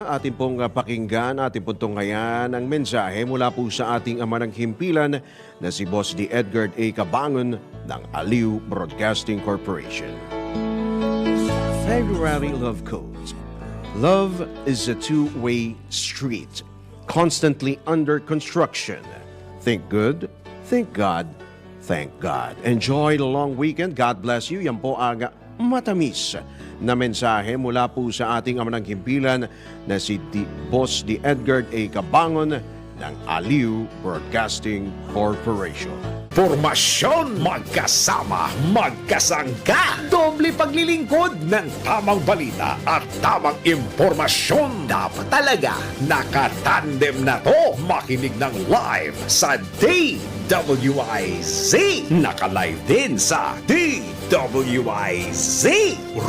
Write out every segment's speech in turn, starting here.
ating pong pakinggan, ating pong tunghayan ang mensahe mula po sa ating ama ng himpilan na si Boss D. Edgar A. Cabangon ng Aliw Broadcasting Corporation. February Love Code. Love is a two-way street, constantly under construction. Think good, think God, thank God. Enjoy the long weekend. God bless you. Yan po ang matamis na mensahe mula po sa ating ama ng himpilan na si Boss D. Edgar A. Cabangon ng Aliw Broadcasting Corporation. Formasyon, magkasama, magkasangka. Doble paglilingkod ng tamang balita at tamang impormasyon. Dapat talaga nakatandem na to. Makinig ng live sa DWIZ. Naka-live din sa DWIZ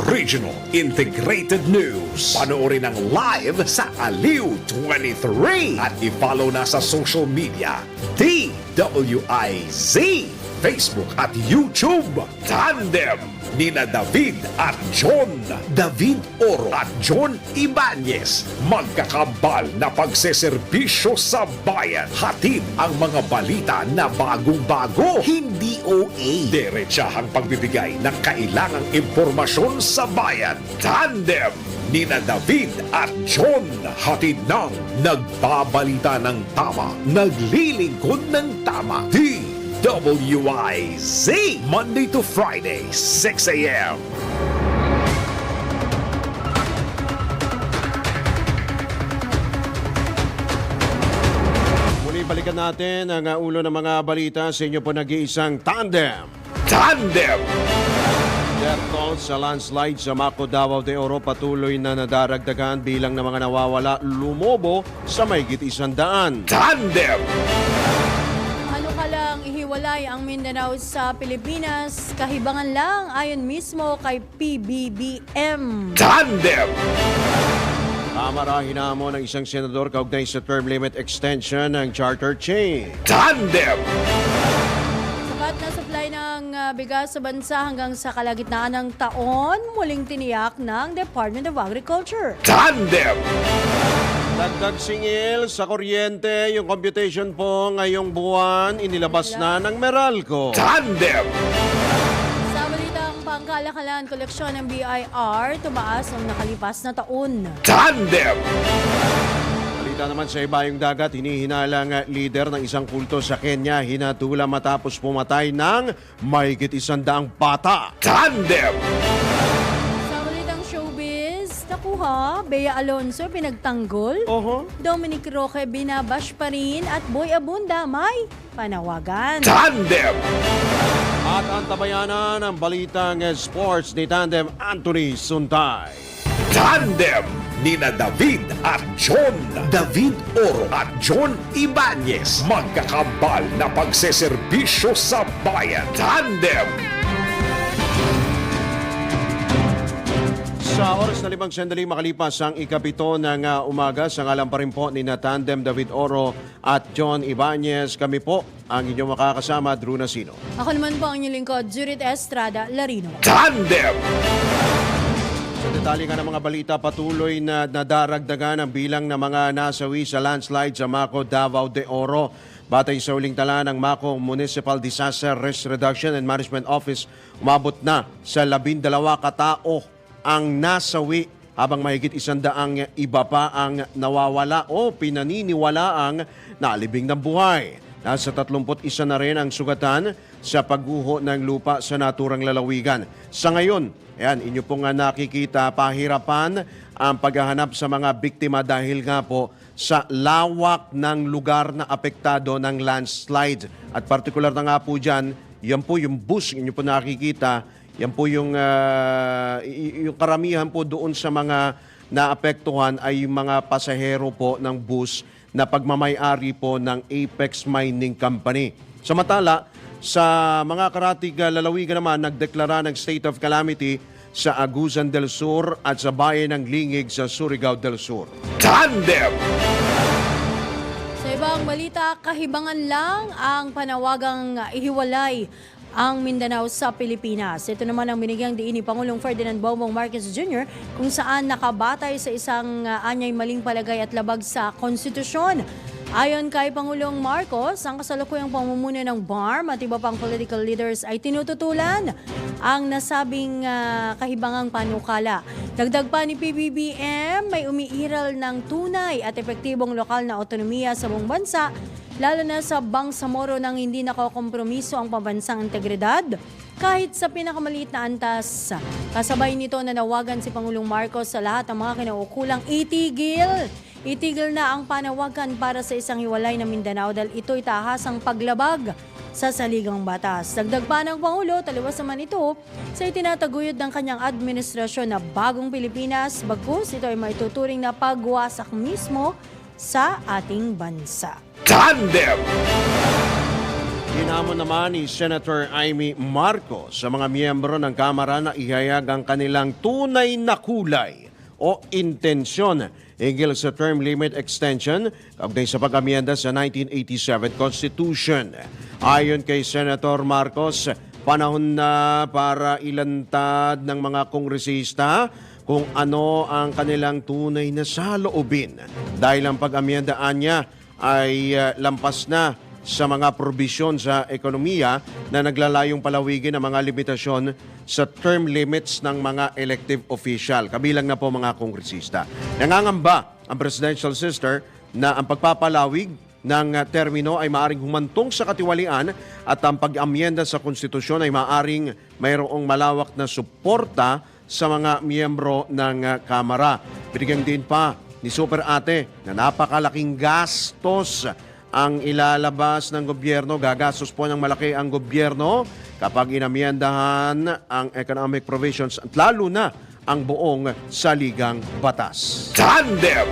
Regional Integrated News. Panoorin ang live sa Aliw 23 at i-follow na sa social media DWIZ Facebook at YouTube. Tandem nina David at John. David Oro at John Ibanez. Magkakabal na pagseserbisyo sa bayan. Hatid ang mga balita na bagong-bago. Hindi OA. Diretsahang pagbibigay ng kailangang impormasyon sa bayan. Tandem nina David at John. Hatid ng nagbabalita ng tama. Naglilingkod ng tama. DWIZ Monday to Friday, 6 a.m. Muli balikan natin ang ulo ng mga balita sa inyo po nag-iisang Tandem. Tandem! Death toll sa landslide sa Maco, Davao de Oro patuloy na nadaragdagan bilang ng mga nawawala lumobo sa mahigit 100. Tandem! Lang ihiwalay ang Mindanao sa Pilipinas, kahibangan lang ayon mismo kay PBBM. Tandem! Kamara hinamo ng isang senador kaugnay sa term limit extension ng charter chain. Tandem! Sapat na supply ng bigas sa bansa hanggang sa kalagitnaan ng taon, muling tiniyak ng Department of Agriculture. Tandem! Dagdag singil sa kuryente, yung computation po ngayong buwan inilabas na ng Meralco. Tandem! Sa balitang pangkalakalan, koleksyon ng BIR tumaas ng nakalipas na taon. Tandem! Balita naman sa ibayong dagat, hinihinalang leader ng isang kulto sa Kenya hinatula matapos pumatay ng mahigit 100 bata. Tandem! Nakuha, Bea Alonso pinagtanggol, Dominic Roque binabash pa rin at Boy Abunda may panawagan. Tandem! At ang tabayanan ng balitang sports ni Tandem Anthony Suntay. Tandem nina David at John. David Oro at John Ibanez. Magkakambal na pagseserbisyo sa bayan. Tandem! Sa oras na 5 sandali makalipas ang ikapito ng umaga, sa ngalan pa rin po ni Tandem David Oro at John Ibanez, kami po ang inyong makakasama, Drew Nasino. Ako naman po ang inyong lingkod, Judith Estrada Larino. Tandem! Sa detalye nga ng mga balita, patuloy na nadaragdagan ang bilang ng mga nasawi sa landslide sa Maco, Davao de Oro. Batay sa uling tala ng Maco Municipal Disaster Risk Reduction and Management Office, umabot na sa 12 katao ang nasawi habang mahigit 100 iba pa ang nawawala o pinaniniwala ang nalibing ng buhay. Nasa 31 na rin ang sugatan sa pagguho ng lupa sa naturang lalawigan. Sa ngayon, inyo pong nakikita pahirapan ang paghahanap sa mga biktima dahil nga po sa lawak ng lugar na apektado ng landslide. At partikular na nga po dyan, yan po yung bus inyo po nakikita. Yan po yung karamihan po doon sa mga naapektuhan ay yung mga pasahero po ng bus na pagmamay-ari po ng Apex Mining Company. Samantala, sa mga karatig lalawigan naman, nagdeklara ng state of calamity sa Agusan del Sur at sa bayan ng Lingig sa Surigao del Sur. Tandem! Sa ibang balita, kahibangan lang ang panawagang ihiwalay ang Mindanao sa Pilipinas. Ito naman ang binigyang diin ni Pangulong Ferdinand Bongbong Marcos Jr. kung saan nakabatay sa isang anyay maling palagay at labag sa konstitusyon. Ayon kay Pangulong Marcos, ang kasalukuyang pamumuno ng BARM at iba pang political leaders ay tinututulan ang nasabing kahibangang panukala. Dagdag pa ni PBBM, may umiiral ng tunay at epektibong lokal na otonomiya sa buong bansa, lalo na sa Bangsamoro nang hindi nakokompromiso ang pambansang integridad kahit sa pinakamaliit na antas. Kasabay nito nanawagan si Pangulong Marcos sa lahat ng mga kinaukulang itigil na ang panawagan para sa isang hiwalay na Mindanao dahil ito'y tahasang paglabag sa saligang batas. Dagdag pa ng Pangulo, taliwas naman ito sa itinataguyod ng kanyang administrasyon na bagong Pilipinas, bagkus ito ay maituturing na pagwasak mismo sa ating bansa. Tandem! Hinamon naman ni Senator Amy Marcos sa mga miyembro ng Kamara na ihayag ang kanilang tunay na kulay o intensyon hinggil sa term limit extension kaugnay sa pag-amyenda sa 1987 Constitution. Ayon kay Senator Marcos, panahon na para ilantad ng mga kongresista kung ano ang kanilang tunay na saloobin dahil ang pag-amyendaan niya ay lampas na sa mga probisyon sa ekonomiya na naglalayong palawigin ang mga limitasyon sa term limits ng mga elective official, kabilang na po mga kongresista. Nangangamba ang presidential sister na ang pagpapalawig ng termino ay maaring humantong sa katiwalian at ang pag-amyenda sa konstitusyon ay maaring mayroong malawak na suporta sa mga miyembro ng Kamara. Binigyan din pa ni Super Ate na napakalaking gastos ang ilalabas ng gobyerno. Gagastos po ng malaki ang gobyerno kapag inamyendahan ang economic provisions at lalo na ang buong saligang batas. Tandem!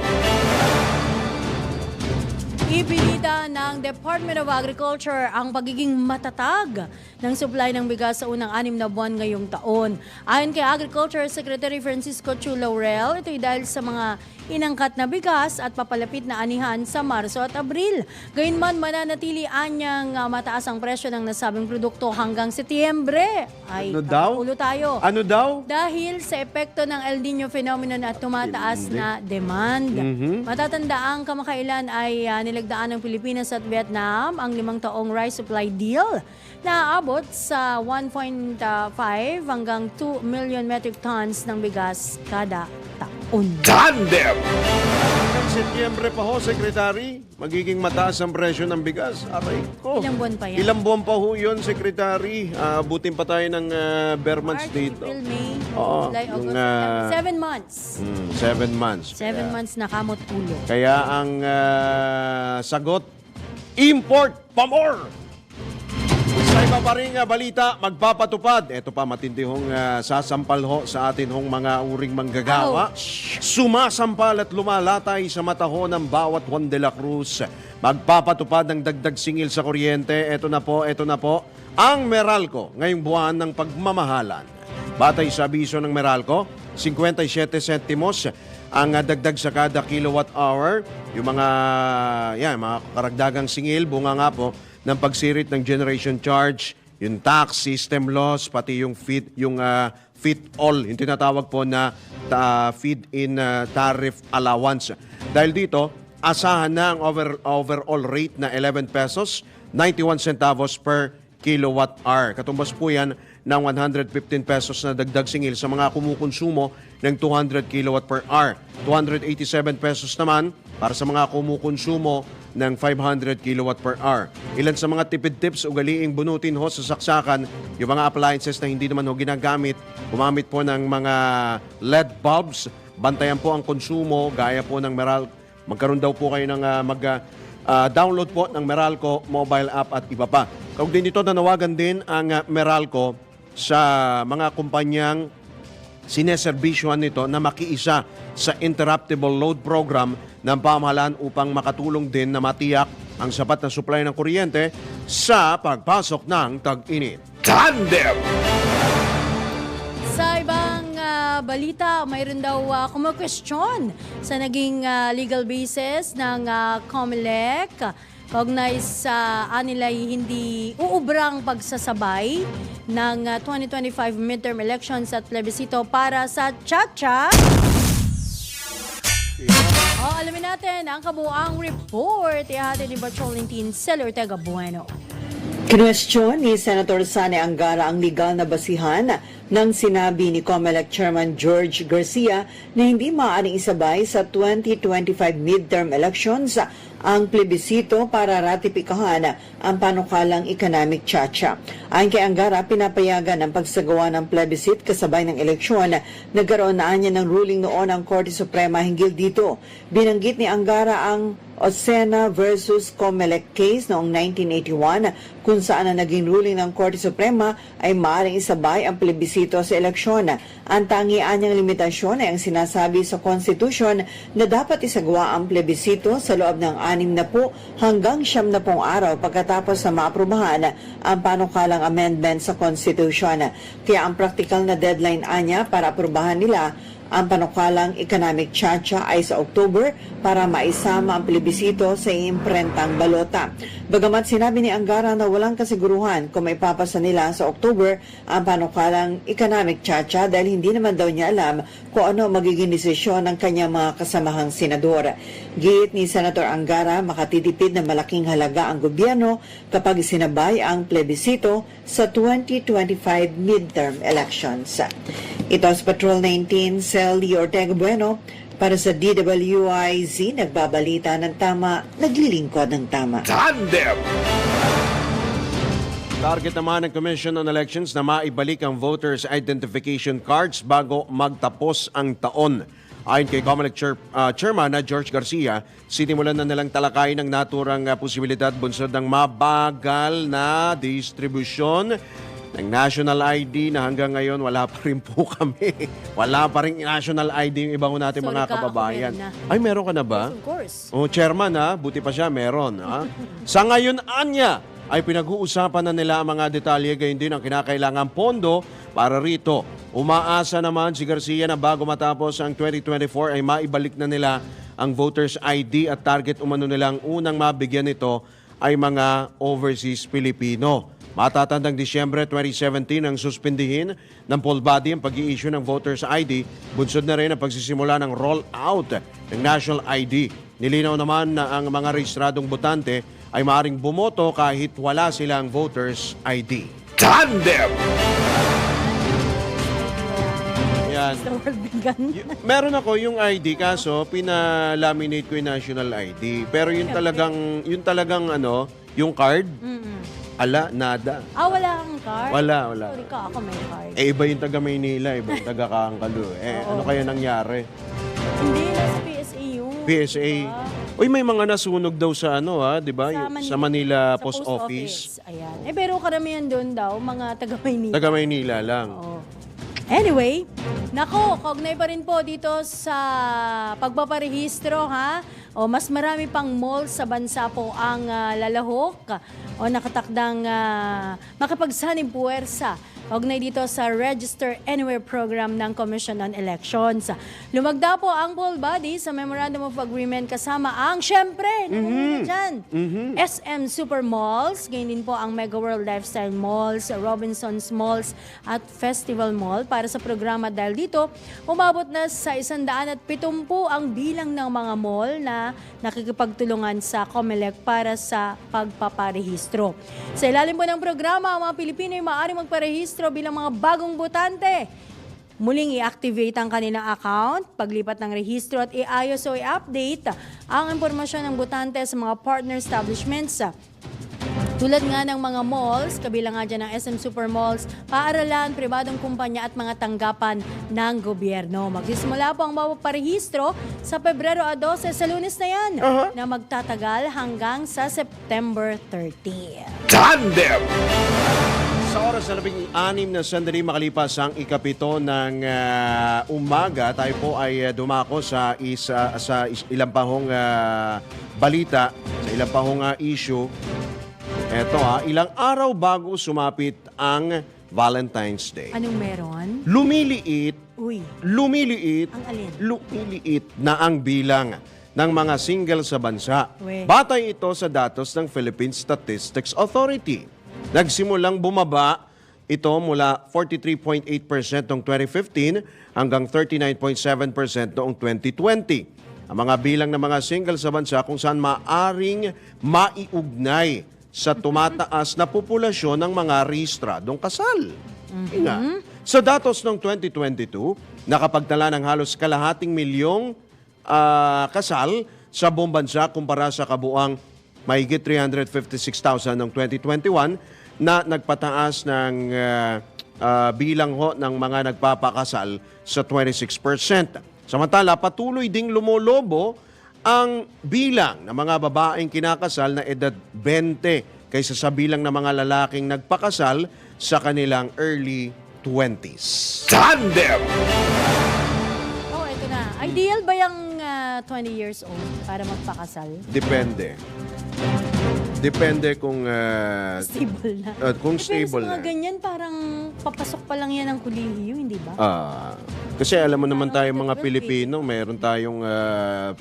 Ipinita ng Department of Agriculture ang pagiging matatag ng supply ng bigas sa unang 6 na buwan ngayong taon. Ayon kay Agriculture Secretary Francisco Chu Laurel, ito'y dahil sa mga inangkat na bigas at papalapit na anihan sa Marso at Abril. Gayunman, mananatili anyang mataas ang presyo ng nasabing produkto hanggang Setyembre. Ay, Ano daw? ulo tayo. Ano daw? Dahil sa epekto ng El Nino phenomenon at tumataas na demand. Matatandaang kamakailan ay nilagdaan ng Pilipinas at Vietnam ang 5 taong rice supply deal na aabot sa 1.5 hanggang 2 million metric tons ng bigas kada taon. Tandem! Hanggang Setyembre pa ho, Secretary, magiging mataas ang presyo ng bigas. Aray ko. Ilang buwan pa yan? Ilang buwan pa ho yun, Secretary. Butin pa tayo ng bare months March, dito. April, May, Oo, July, yung, August, 7 months. 7 months. 7 months na kamot ulo. Kaya ang sagot, import pa more! Sa iba pa rin balita, magpapatupad. Ito pa, matindihong sasampal ho sa atin hong mga uring manggagawa. Sumasampal at lumalatay sa mata ho ng bawat Juan de la Cruz. Magpapatupad ng dagdag singil sa kuryente. Ito na po, ang Meralco ngayong buwan ng pagmamahalan. Batay sa abiso ng Meralco, 57 sentimos ang dagdag sa kada kilowatt hour. Yung mga karagdagang singil, bunga nga po ng pagsirit ng generation charge, yung tax system loss, pati yung fit-all, yung tinatawag po na feed-in tariff allowance. Dahil dito, asahan na ang overall rate na 11 pesos, 91 centavos per kilowatt hour. Katumbas po yan ng 115 pesos na dagdag singil sa mga kumukonsumo ng 200 kilowatt per hour. 287 pesos naman para sa mga kumukonsumo ng 500 kilowatt per hour. Ilan sa mga tipid tips ugaliing bunutin ho sa saksakan, yung mga appliances na hindi naman ho ginagamit, gumamit po ng mga LED bulbs, bantayan po ang konsumo, gaya po ng Meralco. Magkaroon daw po kayo ng download po ng Meralco mobile app at iba pa. Kaugnay nito, nanawagan din ang Meralco sa mga kumpanyang sineserbisyohan nito na makiisa sa interruptible load program ng pamahalaan upang makatulong din na matiyak ang sapat na supply ng kuryente sa pagpasok ng tag-init. Tandem! Sa ibang balita, mayroon daw kumakwestiyon sa naging legal basis ng COMELEC kaugnay sa anilay hindi uubrang pagsasabay ng 2025 midterm elections at plebisito para sa Chacha. Alamin natin ang kabuuang report. Ihatid ni Bartolentine Cel Ortega Bueno. Kinwestiyon ni Senator Sane Angara ang legal na basihan ng sinabi ni COMELEC Chairman George Garcia na hindi maaaring isabay sa 2025 midterm elections ang plebisito para ratipikahan ang panukalang economic chacha. Ayon kay Angara, pinapayagan ang pagsagawa ng plebiscite kasabay ng eleksyon. Nagkaroon na niya ng ruling noon ang Korte Suprema hinggil dito. Binanggit ni Angara ang Osena versus Comelec case noong 1981 kung saan ang naging ruling ng Korte Suprema ay maaaring isabay ang plebisito sa eleksyon. Ang tangian niyang limitasyon ay ang sinasabi sa Constitution na dapat isagawa ang plebisito sa loob ng 60 hanggang 70 araw pagkatapos na maaprubahan ang panukalang amendment sa Constitution. Kaya ang practical na deadline anya para aprubahan nila ang panukalang economic chacha ay sa October para maisama ang plebisito sa imprentang balota. Bagamat sinabi ni Angara na walang kasiguruhan kung maipapasa nila sa October ang panukalang economic chacha dahil hindi naman daw niya alam kung ano magiging desisyon ng kanyang mga kasamahang senador. Giit ni Senator Angara, makatitipid na malaking halaga ang gobyerno kapag isinabay ang plebisito sa 2025 midterm elections. Ito sa Patrol 19, Celi Ortega Bueno, para sa DWIZ, nagbabalita ng tama, naglilingkod ng tama. Tandem! Target naman ng Commission on Elections na maibalik ang voters' identification cards bago magtapos ang taon. Ayon kay COMELEC Chairman na George Garcia, sinimulan na nilang talakayin ang naturang posibilidad bunsod ng mabagal na distribusyon ng national ID na hanggang ngayon wala pa rin po kami. Wala pa rin national ID yung ibang natin Sorry mga ka, ako kababayan. meron na. Ay, meron ka na ba? Of course. Oh, chairman ha, buti pa siya, meron. Ha? Sa ngayon, anya, ay pinag-uusapan na nila ang mga detalye, gayon din ang kinakailangang pondo para rito. Umaasa naman si Garcia na bago matapos ang 2024 ay maibalik na nila ang voters ID at target umano nilang unang mabigyan nito ay mga overseas Pilipino. Matatandang Disyembre 2017 ang suspindihin ng poll body ang pag-i-issue ng voters ID. Bunsod na rin ang pagsisimula ng roll-out ng national ID. Nilinaw naman na ang mga rehistradong botante ay maaaring bumoto kahit wala silang voters ID. Tandem! Yan. The world began. Meron ako yung ID kaso pinalaminate ko yung national ID. Pero yung talagang ano, yung card, ala, nada. Wala kang card? Wala. Sorry ka, ako may card. Iba yung taga Maynila, iba yung taga Kaangkalo. Ano kaya nangyari? Hindi, nasa PSA yun. PSA. Diba? Uy, may mga nasunog daw sa ano di ba? Sa Manila sa Post Office. Ayan. Pero karamihan doon daw, mga taga Maynila. Taga Maynila lang. Oo. Anyway, nako, kaugnay pa rin po dito sa pagpaparehistro, ha? O mas marami pang malls sa bansa po ang lalahok o nakatakdang makapagsanib puwersa. Kaugnay dito sa Register Anywhere program ng Commission on Elections. Lumagda po ang poll body sa Memorandum of Agreement kasama ang, syempre, dyan, SM Super Malls, ganyan din po ang Mega World Lifestyle Malls, Robinsons Malls at Festival Mall para sa programa. Dahil dito, umabot na sa 170 ang bilang ng mga mall na nakikipagtulungan sa COMELEC para sa pagpaparehistro. Sa ilalim po ng programa, ang mga Pilipino ay maaaring magparehistro bilang mga bagong botante. Muling i-activate ang kanilang account, paglipat ng rehistro at iayos o i-update ang impormasyon ng botante sa mga partner establishments. Tulad nga ng mga malls, kabilang nga dyan ng SM Super Malls, paaralan, pribadong kumpanya at mga tanggapan ng gobyerno. Magsisimula po ang mapaparehistro sa Pebrero 12 sa Lunes na yan, na magtatagal hanggang sa September 30. Tandem! Sa oras na 16 na sandali makalipas ang ikapito ng umaga, tayo po ay dumako sa ilang pahong balita, sa ilang pahong issue. Eto ilang araw bago sumapit ang Valentine's Day. Anong meron? Lumiliit Uy, lumiliit Ang alin? lumiliit na ang bilang ng mga single sa bansa. We. Batay ito sa datos ng Philippine Statistics Authority. Nagsimulang bumaba ito mula 43.8% noong 2015 hanggang 39.7% noong 2020. Ang mga bilang ng mga single sa bansa kung saan maaring maiugnay sa tumataas na populasyon ng mga rehistradong kasal. Ina. Sa datos ng 2022, nakapagtala ng halos kalahating milyong kasal sa buong bansa kumpara sa kabuang mahigit 356,000 noong 2021 na nagpataas ng bilang ng mga nagpapakasal sa 26%. Samantala, patuloy ding lumolobo ang bilang ng mga babaeng kinakasal na edad 20 kaysa sa bilang ng mga lalaking nagpakasal sa kanilang early 20s. Tandem! Oh, ito na. Ideal ba yung 20 years old para magpakasal? Depende. Depende kung Stable na. kung Pero stable sa mga na. ganyan, parang papasok pa lang yan ng kolehiyo, hindi ba? Kasi alam mo naman tayo mga Pilipino, meron tayong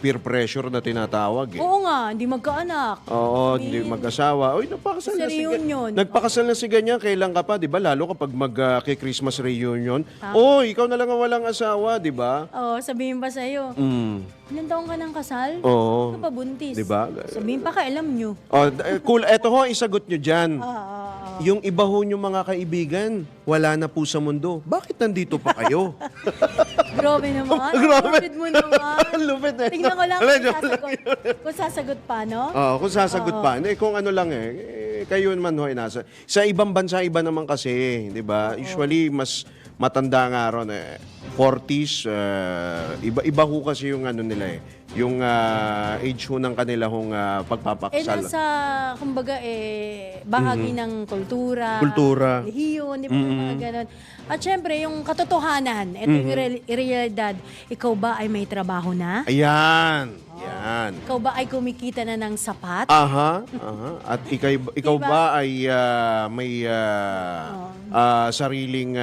peer pressure na tinatawag eh. Oo nga, hindi magkaanak. Oo, hindi mag-asawa. Uy, nagpakasal Sa na si reunion. Nagpakasal na si ganyan, kailan ka pa, 'di ba? Lalo kapag mag-Christmas reunion. Oh, ikaw na lang ang walang asawa, 'di ba? Oo, sabihin pa sa'yo, ilang taong ka ng kasal? Oo. Ka pa buntis? Diba? Sabihin pa, kailam nyo. Oh, cool. Eto ho, isagot nyo dyan. Ah, Yung iba ho nyo mga kaibigan, wala na po sa mundo. Bakit nandito pa kayo? grabe naman. Grabe. Lupit mo naman. Lupit eh. Tingnan ko lang Wala, kung joke lang. sasagot. Kung sasagot pa, no? Kung sasagot pa. Hindi, kung ano lang kayo naman ho, nasa. Sa ibang bansa, iba naman kasi, di ba? Usually, mas matanda nga ron 40s, iba ho kasi yung ano nila yung age ho ng kanila hong pagpapakasal. nasa, kumbaga, bahagi ng kultura. Kultura. Relihiyon, di ba? Mga ganun. At syempre, yung katotohanan, ito yung realidad. Ikaw ba ay may trabaho na? Ayan. Yan. Ikaw ba ay kumikita na ng sapat? Aha. At ikaw Diba? ba ay may sariling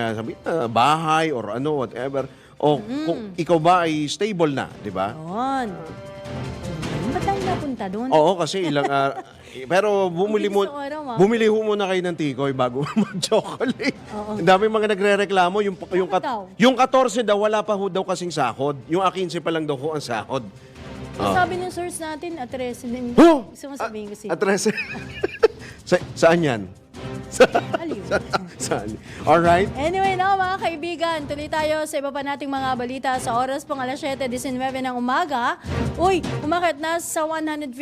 bahay or ano, whatever. O kung ikaw ba ay stable na, di ba? Yun. Ba't tayo napunta doon? Oo, kasi ilang pero Bilis sa araw, ah. bumili ho muna kayo ng tikoy bago mag-chocolate. Oo. Ang dami mga nagrereklamo Bakit daw? yung 14 daw wala pa ho daw kasing sahod. Yung 15 pa lang daw ho ang sahod. Sabi ng source natin, at 13 din. Oh! Gusto mo sabihin kasi. At 13. Saan yan? Aliw. Saan? Alright. Anyway, no, mga kaibigan, tuloy tayo sa iba pa nating mga balita sa oras pang alas 7:19 ng umaga. Uy, umakit na sa 151.3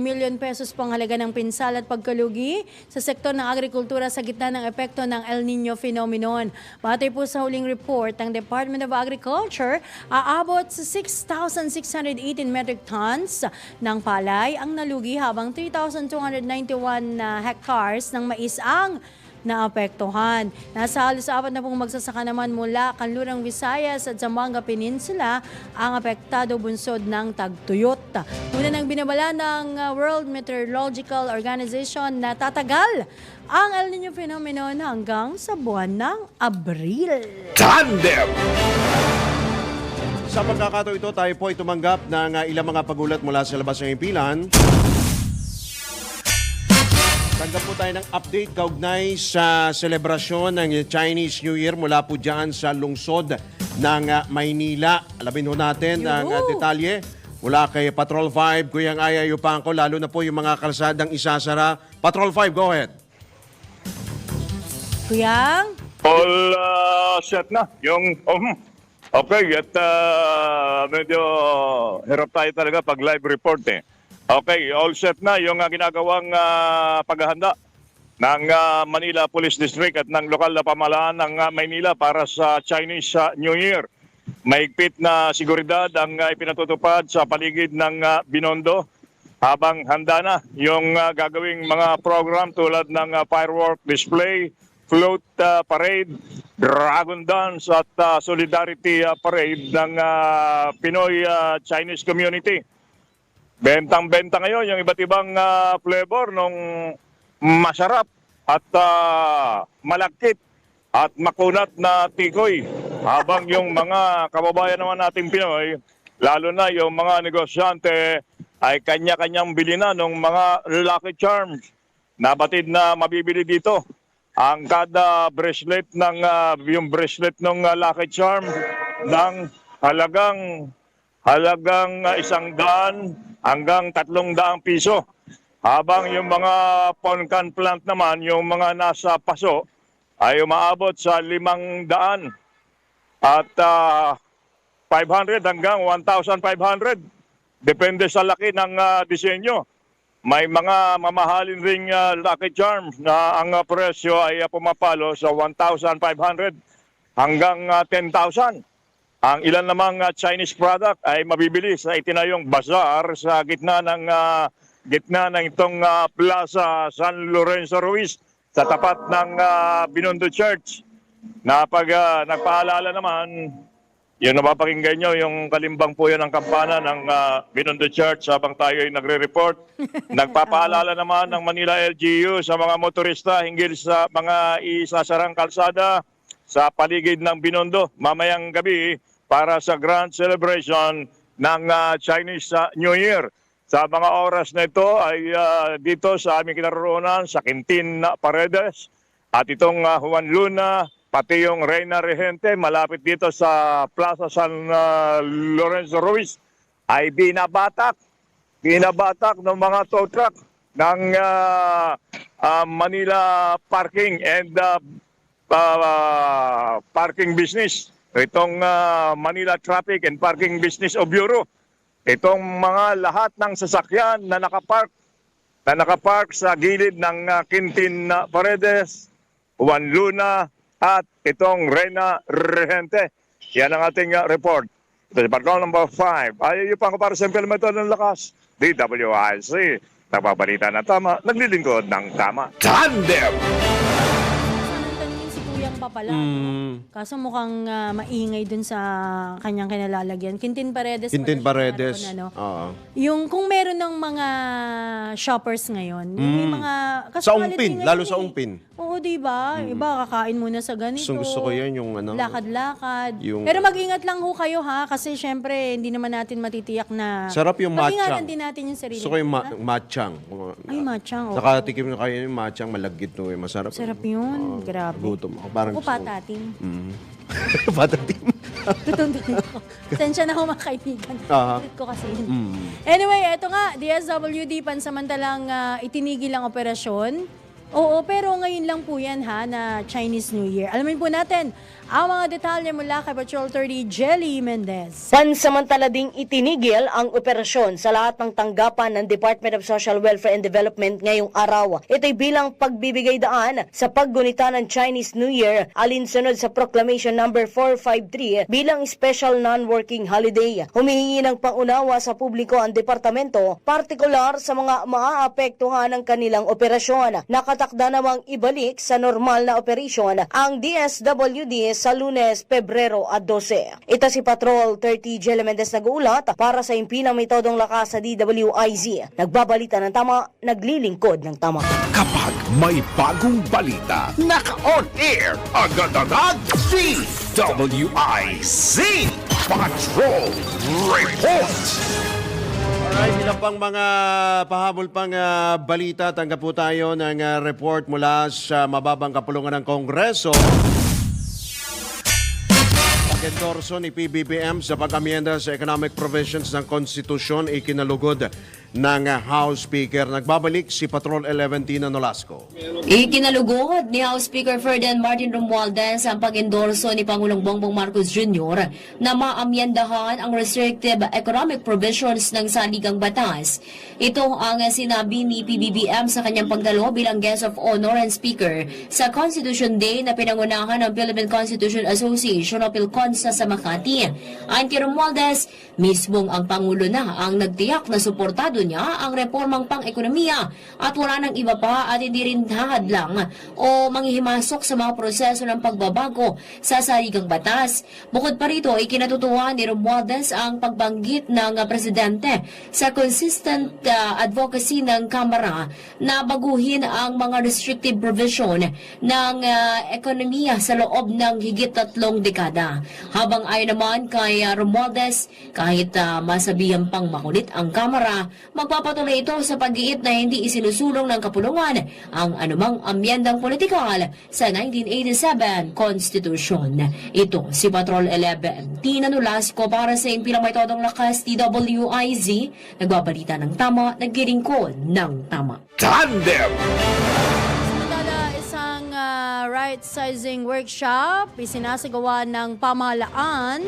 million pesos pang halaga ng pinsala at pagkalugi sa sektor ng agrikultura sa gitna ng epekto ng El Nino phenomenon. Batay po sa huling report ng Department of Agriculture, aabot sa 6,618 metric tons ng palay ang nalugi habang 3,291 hectares ng mais ang naapektuhan. Nasa halos 4 na pong magsasaka naman mula Kanlurang Visayas at Zamboanga Peninsula ang apektado bunsod ng tagtuyot. Una nang binabala ng World Meteorological Organization na tatagal ang El Nino phenomenon hanggang sa buwan ng Abril. Tandem! Sa pagkakataon ito, tayo po ay tumanggap ng ilang mga pagulat mula sa labas ng impilan. Tanggap po tayo ng update kaugnay sa selebrasyon ng Chinese New Year mula po dyan sa lungsod ng Maynila. Alamin ho natin ang detalye mula kay Patrol 5, Kuyang Aya Yupanco, lalo na po yung mga kalsadang isasara. Patrol 5, go ahead. Kuyang? All set na. Yung, okay, at medyo hirap tayo talaga pag live report eh. Okay, all set na yung ginagawang paghahanda ng Manila Police District at ng lokal na pamahalaan ng Maynila para sa Chinese New Year. Mahigpit na seguridad ang ipinatutupad sa paligid ng Binondo habang handa na yung gagawing mga program tulad ng firework display, float parade, dragon dance at solidarity parade ng Pinoy Chinese community. Bentang-benta ngayon yung iba't ibang flavor ng masarap at malakit at makunat na tikoy. Habang yung mga kababayan naman nating Pinoy lalo na yung mga negosyante ay kanya-kanyang bili na ng mga Lucky Charms. Nabatid na mabibili dito ang kada bracelet ng yung bracelet ng Lucky Charm ng halagang 100 hanggang 300 piso. Habang yung mga poncan plant naman, yung mga nasa paso, ay umaabot sa 500 at 500 hanggang 1,500. Depende sa laki ng disenyo. May mga mamahalin ring Lucky Charms na ang presyo ay pumapalo sa 1,500 hanggang 10,000. Ang ilan namang Chinese product ay mabibili sa itinayong bazaar sa gitna ng itong Plaza San Lorenzo Ruiz sa tapat ng Binondo Church. Na pag nagpaalala naman, yung napapakinggan nyo, yung kalimbang po yan ng kampana ng Binondo Church habang tayo ay nagre-report. Nagpapaalala naman ng Manila LGU sa mga motorista hinggil sa mga isasarang kalsada sa paligid ng Binondo mamayang gabi para sa grand celebration ng Chinese New Year. Sa mga oras na ito ay dito sa aming kinaroroonan sa Quintin Paredes at itong Juan Luna, pati yung Reina Regente malapit dito sa Plaza San Lorenzo Ruiz ay binabatak ng mga tow truck ng Manila Parking and Parking Business. Itong Manila Traffic and Parking Business o Bureau. Itong mga lahat ng sasakyan na nakapark sa gilid ng Quintin Paredes, Juan Luna, at itong Reina Regente. Yan ang ating report. Ito si Patrol number 5. Ayaw yung pang para sa implemento ng lakas. DWIC. Nagbabalita ng tama, naglilingkod ng tama. Tandem! Tanungin si Kuyang Papala. No? Kaso mukhang maingay dun sa kanyang kinalalagyan. Quintin Paredes. Quintin pala siya, Paredes. ano? Oo. Yung kung meron ng mga shoppers ngayon, may mga... Sa quality Ungpin, ngayon lalo sa eh. Ungpin. Oo, diba? Iba, kakain muna sa ganito. Gusto ko yan, yung ano. Lakad-lakad. Yung- Pero mag-ingat lang ho kayo ha, kasi syempre, hindi naman natin matitiyak na... Sarap yung matchang. Mag-ingatan din natin yung sarili. Gusto ko yung Ha? matchang. Ay, matchang. Okay. Nakatikim na kayo yung matchang, malagkit to eh. Masarap. Sarap yun. Grabe. Gutom ako. Parang Ako gusto ko. patatim. Patatim. Tutundin ko. Sensya na ho mga kaibigan. Aha. Ulit ko kasi yun. Anyway, eto nga, DSWD pansamantalang itinigil ang operasyon. Oo, pero ngayon lang po yan ha, na Chinese New Year. Alamin po natin ang mga detalye mula kay Patrol 30 Jelly Mendez. Pansamantala ding itinigil ang operasyon sa lahat ng tanggapan ng Department of Social Welfare and Development ngayong araw. Ito'y bilang pagbibigay daan sa paggunita ng Chinese New Year alinsunod sa Proclamation number 453 bilang special non-working holiday. Humihingi ng pangunawa sa publiko ang departamento, partikular sa mga maaapektuhan ng kanilang operasyon. Nakatakda namang ibalik sa normal na operasyon ang DSWD sa Lunes, Pebrero at 12. Ito si Patrol 30 Jelly Mendez nag-uulat para sa impinang may todong lakas sa DWIZ. Nagbabalita ng tama, naglilingkod ng tama. Kapag may bagong balita, naka-on air, agad-agad, DWIZ Patrol Report! Alright, ilang pang mga pahabol pang balita. Tanggap po tayo ng report mula sa mababang kapulungan ng Kongreso. Pag-endorso ni PBBM sa pag-amyenda sa economic provisions ng konstitusyon ay kinalugod ng House Speaker. Nagbabalik si Patrol 11 Tina Nolasco. Ikinalugod ni House Speaker Ferdinand Martin Romualdez ang pag-endorso ni Pangulong Bongbong Marcos Jr. na maamyendahan ang restrictive economic provisions ng saligang batas. Ito ang sinabi ni PBBM sa kanyang pagdalo bilang guest of honor and speaker sa Constitution Day na pinangunahan ng Philippine Constitution Association o PhilConsa sa Makati. Ayon kay Romualdez, mismong ang Pangulo na ang nagtiyak na suportado isinarado niya ang reformang pang-ekonomiya at wala nang iba pa at hindi rin hahadlang o manghihimasok sa mga proseso ng pagbabago sa saligang batas. Bukod pa rito, ikinatutuwa ni Romualdez ang pagbanggit ng presidente sa consistent advocacy ng Kamara na baguhin ang mga restrictive provision ng ekonomiya sa loob ng higit 3 dekada. Habang ayon naman kay Romualdez, kahit masabihang pang makulit ang Kamara, magpapatuloy ito sa pag-iit na hindi isinusulong ng kapulungan ang anumang amyendang politikal sa 1987 Constitution. Ito si Patrol 11, Tina Nolasco para sa impilang may todong lakas DWIZ, nagbabalita ng tama, naglilingkod ng tama. Tandem! Samantala, isang right-sizing workshop isinasagawa ng pamahalaan.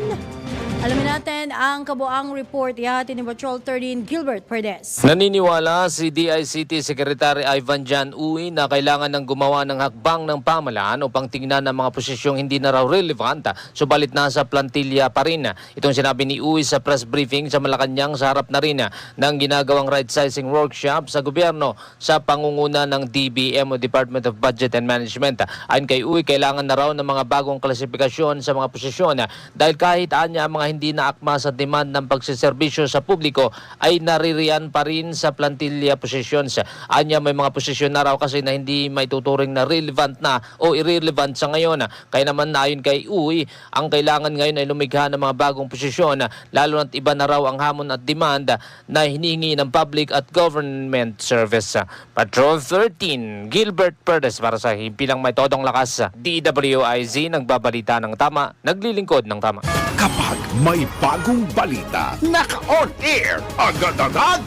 Alamin natin ang kabuang report ihati ni Patrol 13 Gilbert Perdes. Naniniwala si DICT Secretary Ivan Jan Uy na kailangan ng gumawa ng hakbang ng pamahalaan upang tingnan ang mga posisyong hindi na raw relevant, subalit nasa plantilla pa rin. Itong sinabi ni Uy sa press briefing sa Malacanang sa harap na rin ng ginagawang right-sizing workshop sa gobyerno sa pangunguna ng DBM o Department of Budget and Management. Ayon kay Uy, kailangan na raw ng mga bagong klasifikasyon sa mga posisyon dahil kahit anya ang mga hindi naakma sa demand ng pagsiservisyo sa publiko ay naririyan pa rin sa plantilla positions. Anya may mga posisyon na raw kasi na hindi maituturing na relevant na o irrelevant sa ngayon. Kaya naman ayon kay Uy, ang kailangan ngayon ay lumikha ng mga bagong posisyon lalo na't iba na raw ang hamon at demand na hinihingi ng public at government service. Patrol 13, Gilbert Perdes para sa himpilang may todong lakas. DWIZ, nagbabalita ng tama, naglilingkod ng tama. Kapag may bagong balita, naka-on air, agad-agad,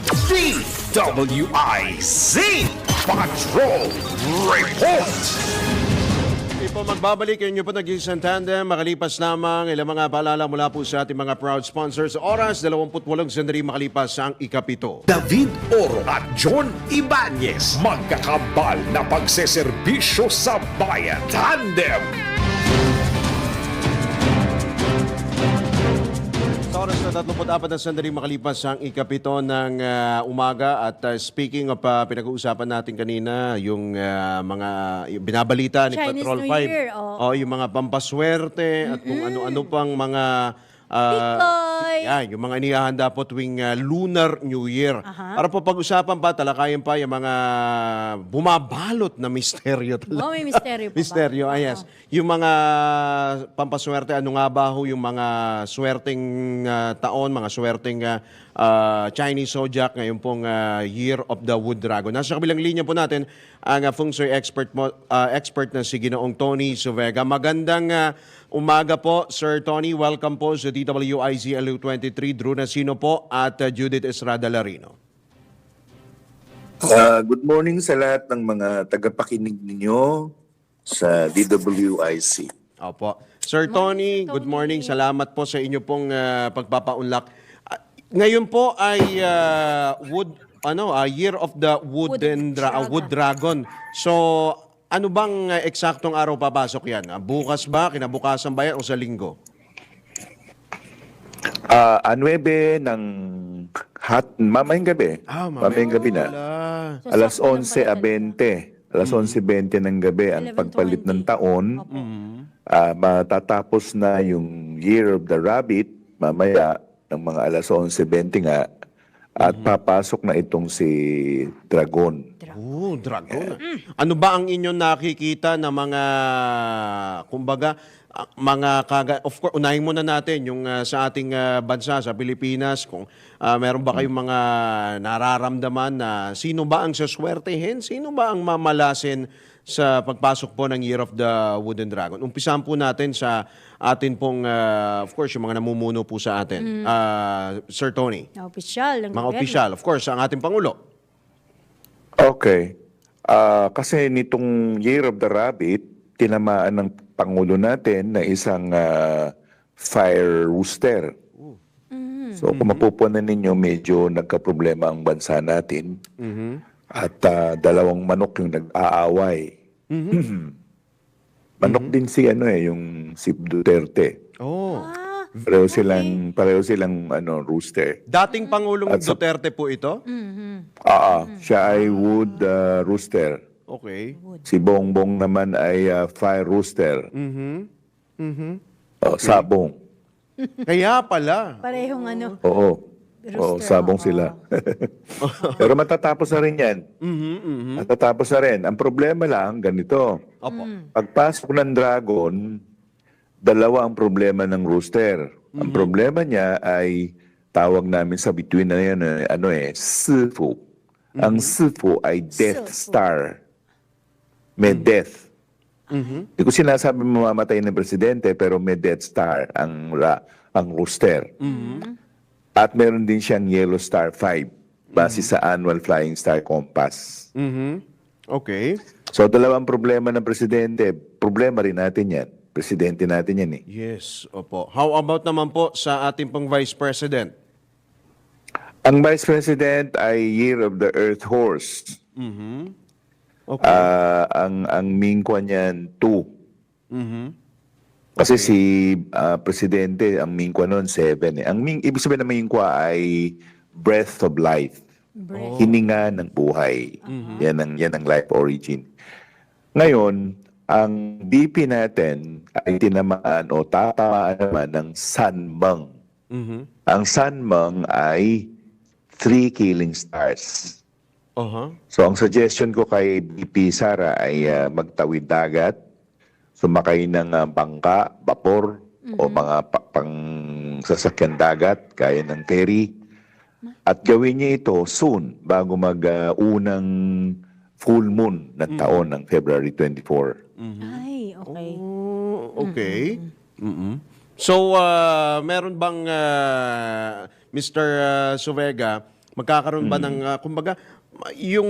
DWIZ Patrol Report! Hindi po magbabalik, yun po nag-isang tandem. Makalipas lamang ilang mga paalala mula po sa ating mga proud sponsors. Oras, 28 sandali makalipas ang ikapito. David Oro at John Ibanez, magkakambal na pagseserbisyo sa bayan. Tandem! Sa oras na 34 na sandali makalipas ang ikapito ng umaga at speaking of pinag-uusapan natin kanina yung mga binabalita ni Chinese Patrol New 5. Year, Yung mga pampaswerte at kung ano-ano pang mga Pikoy! yung mga inihahanda po tuwing Lunar New Year. Para po pag-usapan pa, talakayan pa yung mga bumabalot na misteryo talaga. Oh, may misteryo pa ba? Misteryo, yes. Yung mga pampaswerte, ano nga ba ho yung mga swerteng taon, mga swerteng Chinese zodiac ngayon pong Year of the Wood Dragon. Nasa kabilang linya po natin ang feng shui expert na si Ginoong Tony Suvega. Magandang umaga po, Sir Tony. Welcome po sa DWIZ LU23. Drew Nasino po at Judith Estrada Larino. Good morning sa lahat ng mga tagapakinig ninyo sa DWIC. Opo. Sir Tony, good morning. Salamat po sa inyo pong pagpapaunlak. Ngayon po ay Year of the Wood Dragon. So, ano bang eksaktong araw papasok yan? Bukas ba, kinabukasan ba yan o sa linggo? 9 ng mamayang gabi. Mamayang gabi na. So, Alas sakto lang 11:20. Alas 11:20 ng gabi ang 11:20. pagpalit ng taon. Opo. Matatapos na yung Year of the Rabbit mamaya ng mga alas 11:20 nga. At papasok na itong si Dragon. Oh, dragon. Ano ba ang inyong nakikita na mga, kumbaga, of course, unahin muna natin yung sa ating bansa, sa Pilipinas, kung meron ba kayong mga nararamdaman na sino ba ang saswertehin, sino ba ang mamalasin sa pagpasok po ng Year of the Wooden Dragon. Umpisahan po natin sa atin pong, of course, yung mga namumuno po sa atin. Sir Tony. Na opisyal. ng Mga gobyerno. opisyal, of course, ang ating Pangulo. Okay. Kasi nitong Year of the Rabbit, tinamaan ng Pangulo natin na isang fire rooster. So kung mapupunan ninyo, medyo nagka-problema ang bansa natin. At 2 manok yung nag-aaway. Manok din si yung si Duterte. Oh. Pareho silang rooster. Dating Pangulong At sa- Duterte po ito? Siya ay wood rooster. Okay. Si Bongbong naman ay fire rooster. Sabong. Kaya pala. Parehong ano. Oo. Oo, Rooster, sabong oo. sila. Pero matatapos na rin yan. Matatapos na rin. Ang problema lang, ganito. Opo. Pagpasok ng dragon, dalawa ang problema ng rooster. Ang problema niya ay tawag namin sa bituin na yan, Sifu. Ang Sifu ay Death Star. May death. Hindi ko sinasabi mamamatay ng presidente, pero may Death Star ang rooster. At meron din siyang Yellow Star 5 base sa Annual Flying Star Compass. Okay. So dalawang problema ng presidente, problema rin natin yan. Presidente natin yan eh. Yes, opo. How about naman po sa ating pong Vice President? Ang Vice President ay Year of the Earth Horse. Okay. Ang mingkwa niyan 2. Kasi si Presidente, ang mingkwa noon 7 eh. Ibig sabihin ng mingkwa ay breath of life. Hininga ng buhay. Yan ang life origin. Ngayon, ang DP natin ay tinamaan o tatamaan naman ng Sanmang. Ang Sanmang ay 3 killing stars. So ang suggestion ko kay DP Sara ay magtawid dagat, sumakay ng bangka, vapor, o mga pang sasakyan dagat, gaya ng ferry. At gawin niya ito soon, bago mag-unang full moon ng taon ng February 24. Ay, okay. Okay. So, meron bang, Mr. Suvega, magkakaroon ba ng, kumbaga, yung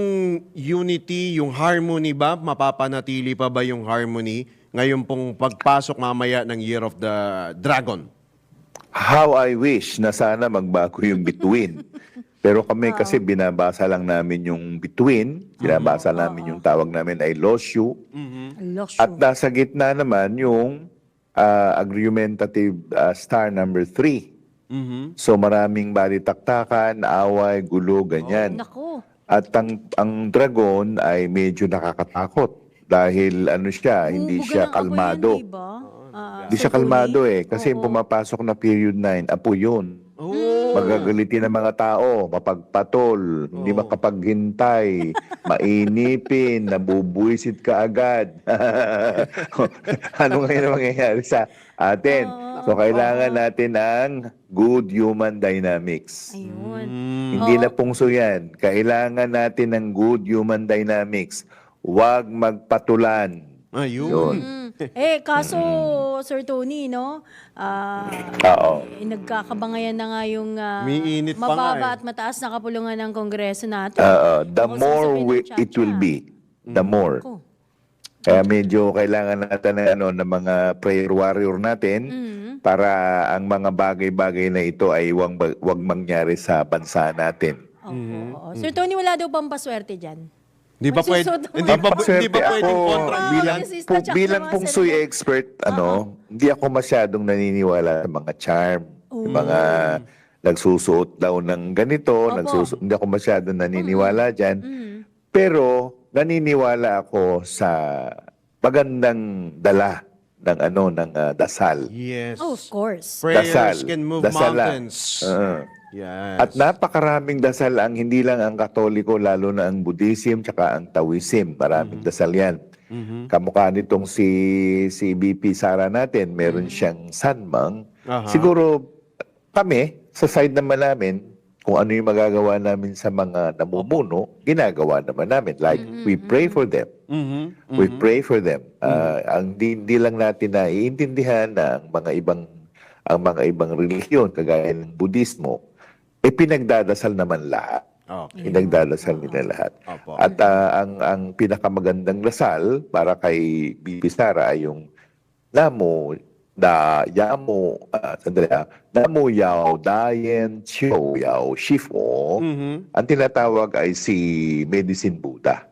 unity, yung harmony ba, mapapanatili pa ba yung harmony ngayon pong pagpasok mamaya ng Year of the Dragon? How I wish na sana magbago yung bituin. Pero kami kasi binabasa lang namin yung bituin, binabasa namin yung tawag namin ay lawsuit. At nasa gitna naman yung argumentative star number 3. So maraming balitaktakan, away, gulo, ganyan. Naku. At ang dragon ay medyo nakakatakot dahil hindi siya kalmado. Hindi siya kalmado kasi pumapasok na period 9, apo yun. Magagalitin ng mga tao, mapagpatol, hindi makapaghintay, mainipin, nabubuisit ka agad. Ano ngayon ang mangyayari sa atin? So kailangan natin ng good human dynamics. Ayun. Hindi na pungso yan. Kailangan natin ng good human dynamics. Huwag magpatulan. Ayun. Kaso, Sir Tony, no? Oo. Nagkakabangayan na nga yung Umiinit pa nga mababa at mataas na kapulungan ng Kongreso natin. The Ako more sasabihin ng it will be, the more. Ako. Kaya medyo kailangan natin ng mga prayer warrior natin para ang mga bagay-bagay na ito ay wag mangyari sa bansa natin. Oo. Sir Tony, wala daw pang paswerte dyan. Di ba pwede, Magsusuot naman. hindi ba Swerte pwedeng ako, kontra bilang, Resista, tsaka bilang mga pungsoy senador. expert, hindi ako masyadong naniniwala sa mga charm, yung mga nagsusuot daw ng ganito, hindi ako masyadong naniniwala dyan. Pero naniniwala ako sa magandang dala ng dasal. Yes. Oh, of course. Prayers Dasal. can move Dasal lang. mountains. Yes. At napakaraming dasal ang hindi lang ang Katoliko, lalo na ang Buddhism tsaka ang Taoism. Maraming dasal yan. Kamukha nitong si BP Sara natin, meron siyang Sanmang. Siguro kami, sa side naman namin, kung ano yung magagawa namin sa mga namumuno, ginagawa naman namin. Like, we pray for them. We pray for them. Ang hindi lang natin na iintindihan na ang mga ibang relihiyon, kagaya ng Budismo, pinagdadasal naman lahat. Okay. Pinagdadasal nila lahat. Opo. At ang pinakamagandang dasal para kay Bibi Sara ay yung Namo Yao Dayen Chiu Yao Shifo. Ang tinatawag ay si Medicine Buddha.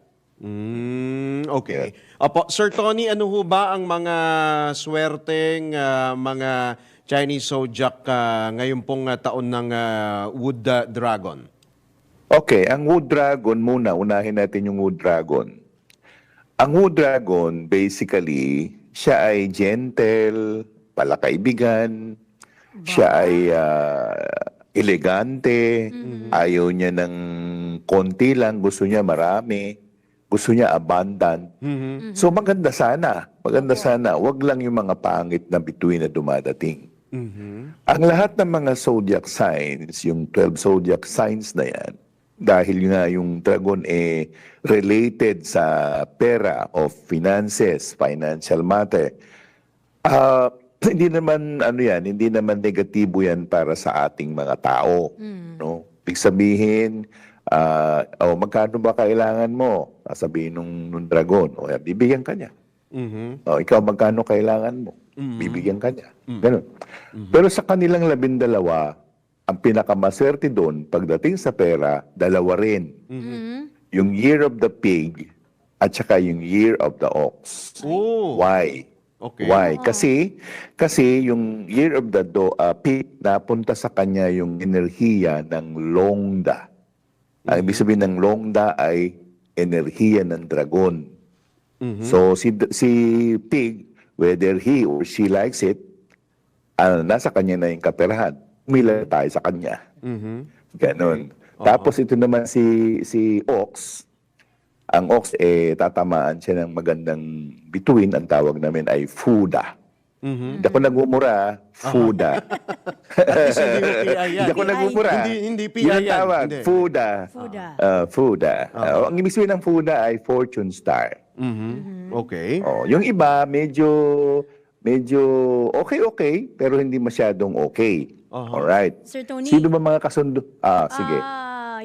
Okay. Opo, Sir Tony, ano ho ba ang mga swerteng mga Chinese zodiac ngayon pong taon ng Wood Dragon? Okay, ang Wood Dragon muna, unahin natin yung Wood Dragon. Ang Wood Dragon, basically, siya ay gentle, palakaibigan, siya ay elegante, ayaw niya ng konti lang, gusto niya marami, gusto niya abundant. So maganda sana, wag lang yung mga pangit na bituin na dumadating. Ang lahat ng mga zodiac signs, yung 12 zodiac signs na yan, dahil nga yung dragon related sa pera of finances, financial matter, hindi naman hindi naman negatibo yan para sa ating mga tao, no? Ibig sabihin, magkano ba kailangan mo? Sasabihin nung dragon, bibigyan ka niya. Ikaw magkano kailangan mo? Bibigyan ka niya. Ganun. Pero sa kanilang 12, ang pinakamaswerte doon, pagdating sa pera, dalawa rin. Yung Year of the Pig at saka yung Year of the Ox. Oh. Why? Okay. Why? Kasi yung Year of the Pig, napunta sa kanya yung enerhiya ng Longda. Ang ibig sabihin ng Longda ay enerhiya ng dragon. So si Pig, whether he or she likes it, nasa kanya na yung kaperahan. Umila tayo sa kanya. Ganon. Tapos ito naman si Ox. Ang Ox, tatamaan siya ng magandang bituin. Ang tawag namin ay Fuda. Hindi ako nagmumura, Fuda. Hindi ako nagmumura. Hindi PI Yun ang yan. tawag, Hindi. Fuda. Fuda. Ang ibig sabihin ng Fuda ay fortune star. Okay. Yung iba, medyo okay, pero hindi masyadong okay. Alright. Sir Tony? Sino ba mga kasundo? Sige.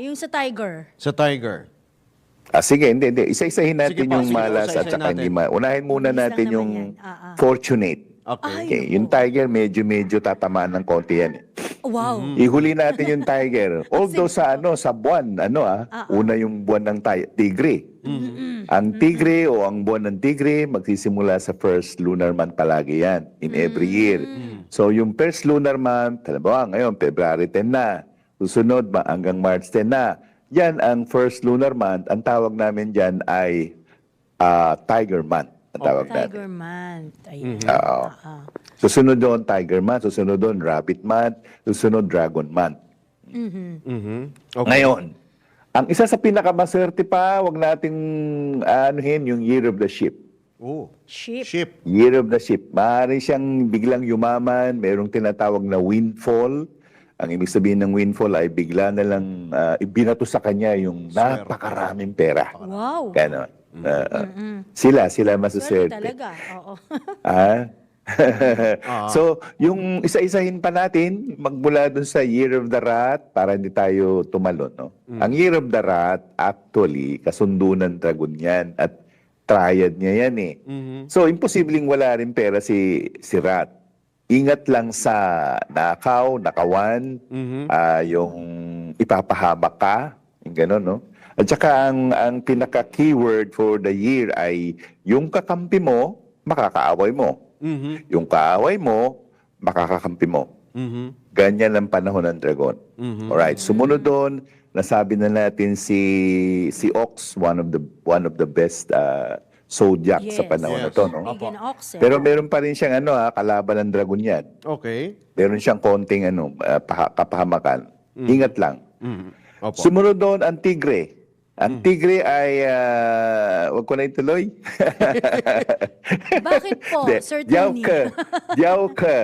Yung sa Tiger. Sa Tiger. Sige, hindi. Isa-isahin natin Sige po, yung sige po, malas at isa-isahin saka hindi natin. Unahin muna Bilis lang natin naman yung yan. fortunate. Okay. Yung Tiger, medyo tatamaan ng konti yan. Wow. Ihuli natin yung Tiger. Although sa buwan, una yung buwan ng Tigre. Ang Tigre o ang buwan ng Tigre, magsisimula sa first lunar month palagi yan, in every year. So yung first lunar month, halimbawa ngayon, February 10 na. Susunod hanggang March 10 na. Yan ang first lunar month. Ang tawag namin dyan ay Tiger Month. Ang tawag natin. Tiger Month. Ayun. Susunod doon, Tiger Month. Susunod doon, Rabbit Month. Susunod, Dragon Month. Okay. Ngayon, ang isa sa pinakamaswerte pa, wag nating anuhin yung Year of the Sheep. Oh. Ship. Year of the Sheep. Maaari siyang biglang yumaman. Mayroong tinatawag na windfall. Ang ibig sabihin ng windfall ay bigla na lang ibinato sa kanya yung napakaraming pera. Wow. Ganon. Sila Swerte masuswerte. talaga. Oo. So, yung isa-isahin pa natin, magmula dun sa Year of the Rat, para hindi tayo tumalon, no? Ang Year of the Rat, actually, kasundo ng dragon yan, at triad niya yan So, imposibleng wala rin pera si Rat. Ingat lang sa nakawan, yung ipapahamak ka, yung gano'n, no? At saka ang pinaka-keyword for the year ay yung kakampi mo, makakaaway mo. Yung kaaway mo, makakakampi mo. Ganyan ang panahon ng dragon. Alright, sumunod doon, nasabi na natin si Ox, one of the best zodiac sa panahon na to, no? Bigyan ox. Pero meron pa rin siyang kalaban ng dragon yan. Okay. Meron siyang konting kapahamakan. Ingat lang. Opo. Sumunod doon ang tigre. Ang tigre ay wag ko na ituloy. Bakit po, Sir Tony? Diawke. Yoke.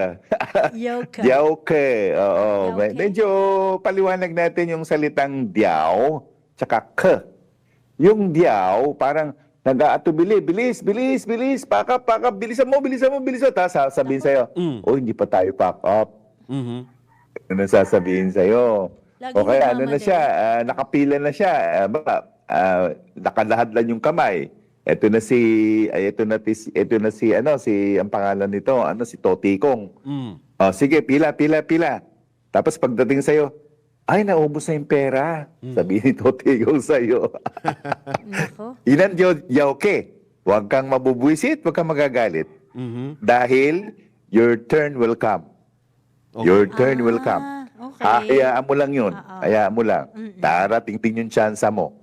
Diawke. Oo. Diawke. Medyo paliwanag natin yung salitang diaw tsaka ke. Yung diaw parang nag-aatubili, bilis, pack up, bilisan mo. Tapos sasabihin sa'yo, hindi pa tayo pack up. Ano sasabihin sa'yo? Lagi O kaya ano nagmamadali. na siya, nakapila na siya, nakalahad lang yung kamay. Ito na si ang pangalan nito, si Totikong. Sige, pila. Tapos pagdating sa'yo, ay, naubos na yung pera. Sabihin ni Totikong sa'yo. Nako. Inan Yauke, huwag kang mabubwisit, huwag kang magagalit. Dahil your turn will come. Okay. Your turn will come. Okay. Hayaan mo lang yun. Hayaan mo lang. Darating din yung tsansa mo.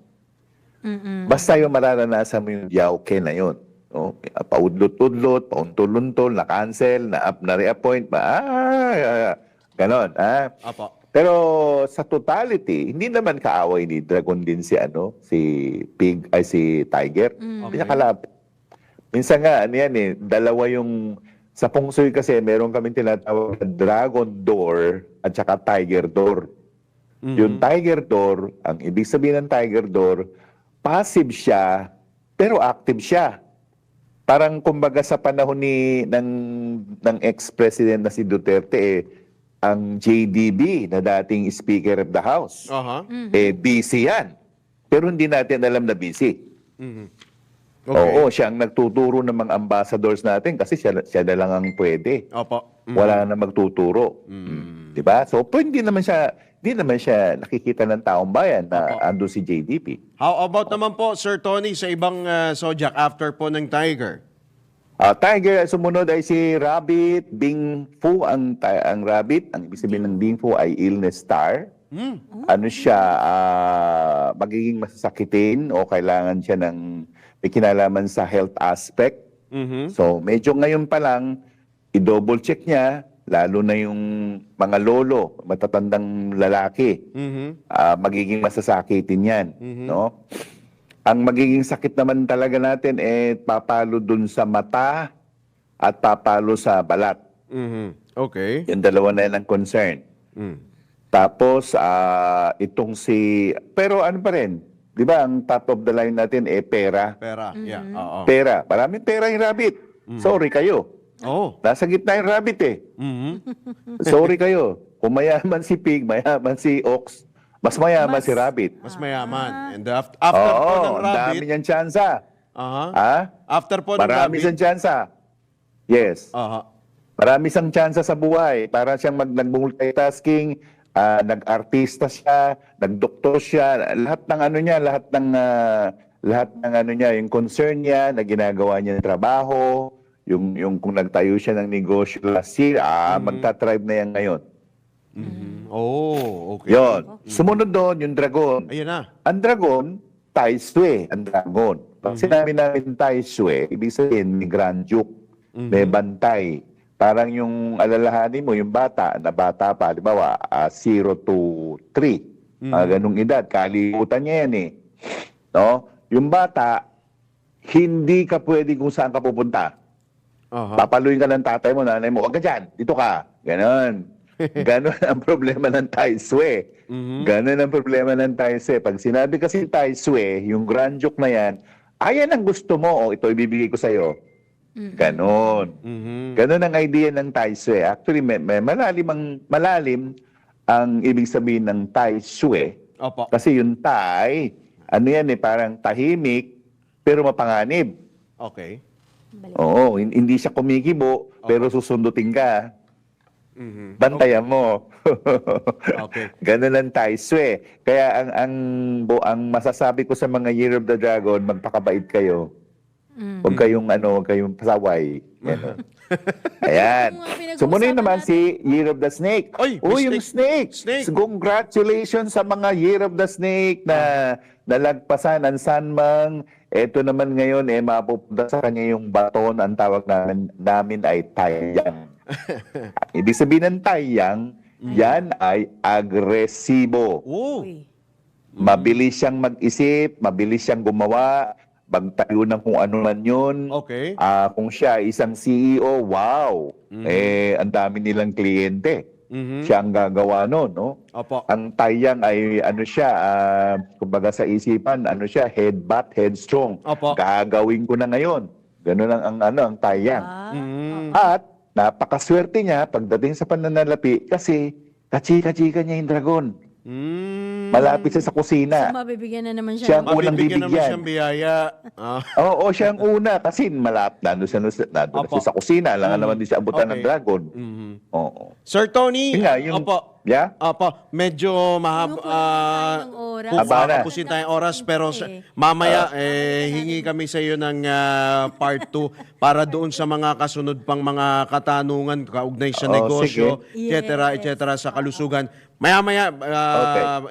Basta yung mararanasan mo yung yauke na yun. No? Paudlot-udlot, pauntol-untol, na-cancel, na-reappoint, ganon. Apo. Pero sa totality, hindi naman kaaway ni Dragon din si si Tiger. Pinakalapit. Minsan nga, dalawa yung sa Feng Shui kasi meron kaming tinatawag na Dragon Door at saka Tiger Door. Yung Tiger Door, ang ibig sabihin ng Tiger Door, passive siya, pero active siya. Parang kumbaga sa panahon ng ex-president na si Duterte, ang JDB na dating Speaker of the House, busy yan. Pero hindi natin alam na busy. Okay. Oo, siya ang nagtuturo ng mga ambassadors natin kasi siya na lang ang pwede. Opo. Wala na magtuturo. Di ba? So, hindi naman siya nakikita ng taong bayan na ando si JDP. How about naman po, Sir Tony, sa ibang Zodiac after po ng Tiger? Tiger, sumunod ay si Rabbit, Bing Fu. Ang Rabbit, ang ibig sabihin ng Bing Fu ay illness star. Ano siya, magiging masasakitin o kailangan siya ng may kinalaman sa health aspect. So, medyo ngayon pa lang, i-double check niya, lalo na yung mga lolo, matatandang lalaki, magiging masasakitin yan. No? Ang magiging sakit naman talaga natin, papalo dun sa mata at papalo sa balat. Okay. Yung dalawa na yan ang concern. Tapos, pero ano pa rin, di ba, ang top of the line natin, pera. Pera. Yeah. Oo. Pera. Maraming pera yung rabbit. Sorry kayo. Oh. Nasa gitna yung rabbit Sorry kayo. Kung mayaman si pig, mayaman si ox, mas mayaman si rabbit. Mas mayaman. And after po ng Oo, ang dami rabbit, niyang tsansa. after po ng Marami rabbit, siyang tsansa. Yes. Marami siyang tsansa sa buhay. Para siyang nag-multitasking, nag-artista siya, nag-doktor siya, lahat ng ano niya, lahat ng ano niya, yung concern niya, na ginagawa niya ng trabaho, yung kung nagtayo siya ng negosyo last year, magta-thrive na yan ngayon. Oh, okay. Yon. Sumunod doon, yung dragon. Ayun na. Ang dragon, Tai Sui, ang dragon. Pag sinabi namin Tai Sui, ibig sabihin, may Grand Duke, may bantay. Parang yung alalahanin mo, yung bata, na bata pa, di ba, 0 to 3. Ganung edad, kalimutan niya yan No? Yung bata, hindi ka pwede kung saan ka pupunta. Papaluin ka ng tatay mo, nanay mo, wag ka dyan, dito ka. Ganon. Ganon ang problema ng Tai Sui. Ganon ang problema ng Tai Sui. Pag sinabi kasi Tai Sui, yung Grand Duke na yan, ayan ang gusto mo, ito ibibigay ko sa'yo. Ganon. Ganon ang idea ng Tai Sui. Actually, may malalim ang ibig sabihin ng Tai Sui. Opo. Kasi yung Tai, ano yan parang tahimik, pero mapanganib. Okay. Oo, hindi siya kumikibo, pero susundutin ka. Bantayan mo. Okay. Ganon ang Tai Sui. Kaya ang masasabi ko sa mga Year of the Dragon, magpakabait kayo. Huwag kayong pasaway. Ayan. Sumunod naman si Year of the Snake. Oy, yung Snake. Congratulations sa mga Year of the Snake na nalagpasan ang Sanmang. Ito naman ngayon, mapupunta sa kanya yung baton. Ang tawag namin ay Taiyang. Ibig sabihin ng Taiyang, yan ay agresibo. Mabilis siyang mag-isip, mabilis siyang gumawa, magtayo ng kung ano man yun. Okay. Kung siya isang CEO, wow. Ang dami nilang kliyente. Siya ang gagawa nun, no? Opo. Ang Taiyang ay kumbaga sa isipan, headbutt, headstrong. Opo. Gagawin ko na ngayon. Ganun ang Taiyang. At napakaswerte niya pagdating sa pananalapi kasi kachika-chika niya yung dragon. Malapit siya sa kusina. So, mabibigyan na naman Siya siya. ang unang Mabibigyan naman bibigyan. siyang biyaya. Ah. Oo, siya ang una kasi nandun Opo. siya sa kusina. Alangan naman din siya abutan ng Okay. dragon. Oo. Sir Tony, Yun nga, yung- opo. Yeah? Opo, medyo mahaba. Kinukuha tayo ng oras. Haba na. Kukupusin tayong oras, pero mamaya hingi kami sa iyo ng part 2 para doon sa mga kasunod pang mga katanungan kaugnay sa Oo, negosyo, sige. etc. sa kalusugan. Maya-maya